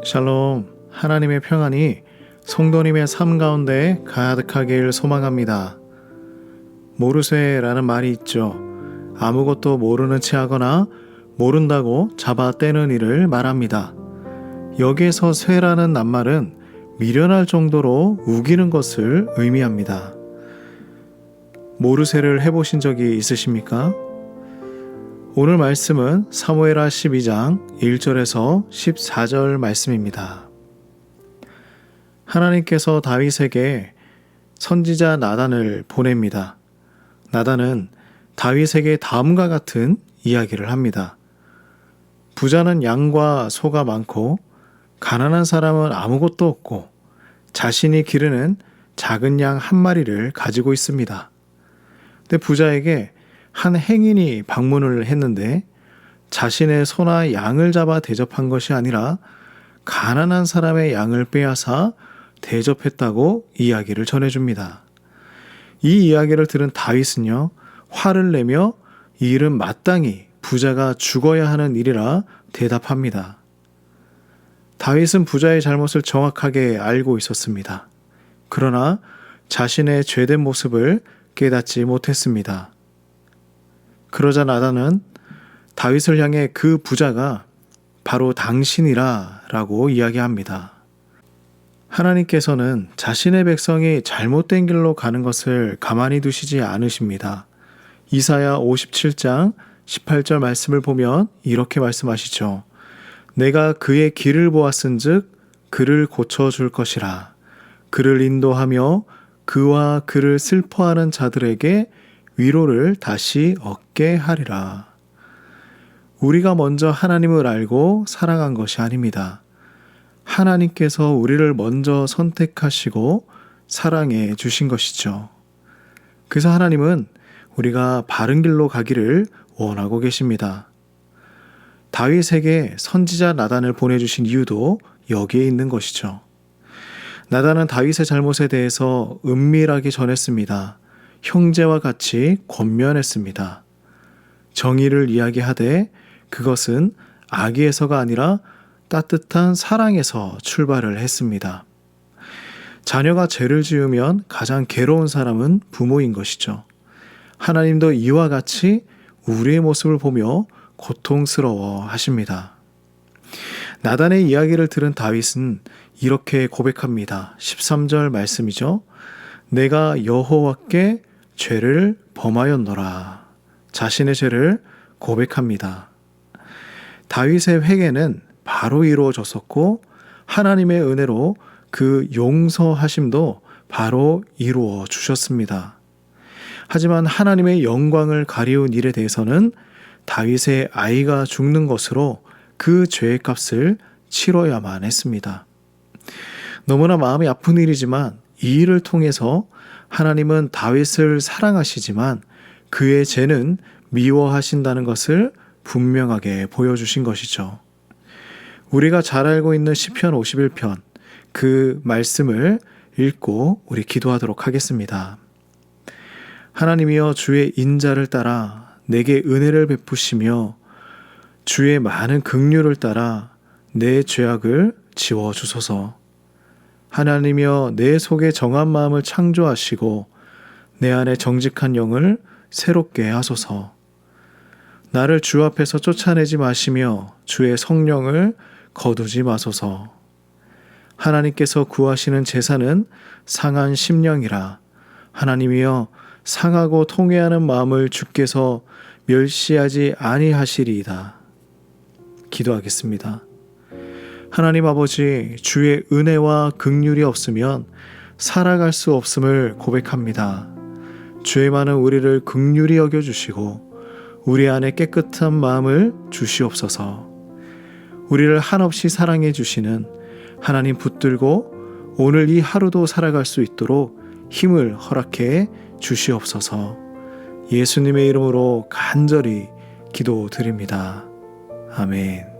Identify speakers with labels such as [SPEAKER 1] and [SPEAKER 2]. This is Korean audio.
[SPEAKER 1] 샬롬, 하나님의 평안이 성도님의 삶 가운데 가득하길 소망합니다. 모르쇠라는 말이 있죠. 아무것도 모르는 체 하거나 모른다고 잡아 떼는 일을 말합니다. 여기에서 쇠라는 낱말은 미련할 정도로 우기는 것을 의미합니다. 모르쇠를 해보신 적이 있으십니까? 오늘 말씀은 사무엘하 12장 1절에서 14절 말씀입니다. 하나님께서 다윗에게 선지자 나단을 보냅니다. 나단은 다윗에게 다음과 같은 이야기를 합니다. 부자는 양과 소가 많고 가난한 사람은 아무것도 없고 자신이 기르는 작은 양 한 마리를 가지고 있습니다. 근데 부자에게 한 행인이 방문을 했는데 자신의 소나 양을 잡아 대접한 것이 아니라 가난한 사람의 양을 빼앗아 대접했다고 이야기를 전해줍니다. 이 이야기를 들은 다윗은요, 화를 내며 이 일은 마땅히 부자가 죽어야 하는 일이라 대답합니다. 다윗은 부자의 잘못을 정확하게 알고 있었습니다. 그러나 자신의 죄된 모습을 깨닫지 못했습니다. 그러자 나단은 다윗을 향해 그 부자가 바로 당신이라 라고 이야기합니다. 하나님께서는 자신의 백성이 잘못된 길로 가는 것을 가만히 두시지 않으십니다. 이사야 57장 18절 말씀을 보면 이렇게 말씀하시죠. 내가 그의 길을 보았은즉 그를 고쳐줄 것이라. 그를 인도하며 그와 그를 슬퍼하는 자들에게 위로를 다시 얻게 하리라. 우리가 먼저 하나님을 알고 살아간 것이 아닙니다. 하나님께서 우리를 먼저 선택하시고 사랑해 주신 것이죠. 그래서 하나님은 우리가 바른 길로 가기를 원하고 계십니다. 다윗에게 선지자 나단을 보내주신 이유도 여기에 있는 것이죠. 나단은 다윗의 잘못에 대해서 은밀하게 전했습니다. 형제와 같이 권면했습니다. 정의를 이야기하되 그것은 악의에서가 아니라 따뜻한 사랑에서 출발을 했습니다. 자녀가 죄를 지으면 가장 괴로운 사람은 부모인 것이죠. 하나님도 이와 같이 우리의 모습을 보며 고통스러워 하십니다. 나단의 이야기를 들은 다윗은 이렇게 고백합니다. 13절 말씀이죠. 내가 여호와께 죄를 범하였노라. 자신의 죄를 고백합니다. 다윗의 회개는 바로 이루어졌었고 하나님의 은혜로 그 용서하심도 바로 이루어 주셨습니다. 하지만 하나님의 영광을 가리운 일에 대해서는 다윗의 아이가 죽는 것으로 그 죄의 값을 치러야만 했습니다. 너무나 마음이 아픈 일이지만 이 일을 통해서 하나님은 다윗을 사랑하시지만 그의 죄는 미워하신다는 것을 분명하게 보여주신 것이죠. 우리가 잘 알고 있는 시편 51편 그 말씀을 읽고 우리 기도하도록 하겠습니다. 하나님이여 주의 인자를 따라 내게 은혜를 베푸시며 주의 많은 긍휼을 따라 내 죄악을 지워주소서. 하나님이여 내 속에 정한 마음을 창조하시고 내 안에 정직한 영을 새롭게 하소서. 나를 주 앞에서 쫓아내지 마시며 주의 성령을 거두지 마소서. 하나님께서 구하시는 제사는 상한 심령이라. 하나님이여 상하고 통회하는 마음을 주께서 멸시하지 아니하시리이다. 기도하겠습니다. 하나님 아버지, 주의 은혜와 긍휼이 없으면 살아갈 수 없음을 고백합니다. 죄 많은 우리를 긍휼히 여겨주시고 우리 안에 깨끗한 마음을 주시옵소서. 우리를 한없이 사랑해 주시는 하나님 붙들고 오늘 이 하루도 살아갈 수 있도록 힘을 허락해 주시옵소서. 예수님의 이름으로 간절히 기도드립니다. 아멘.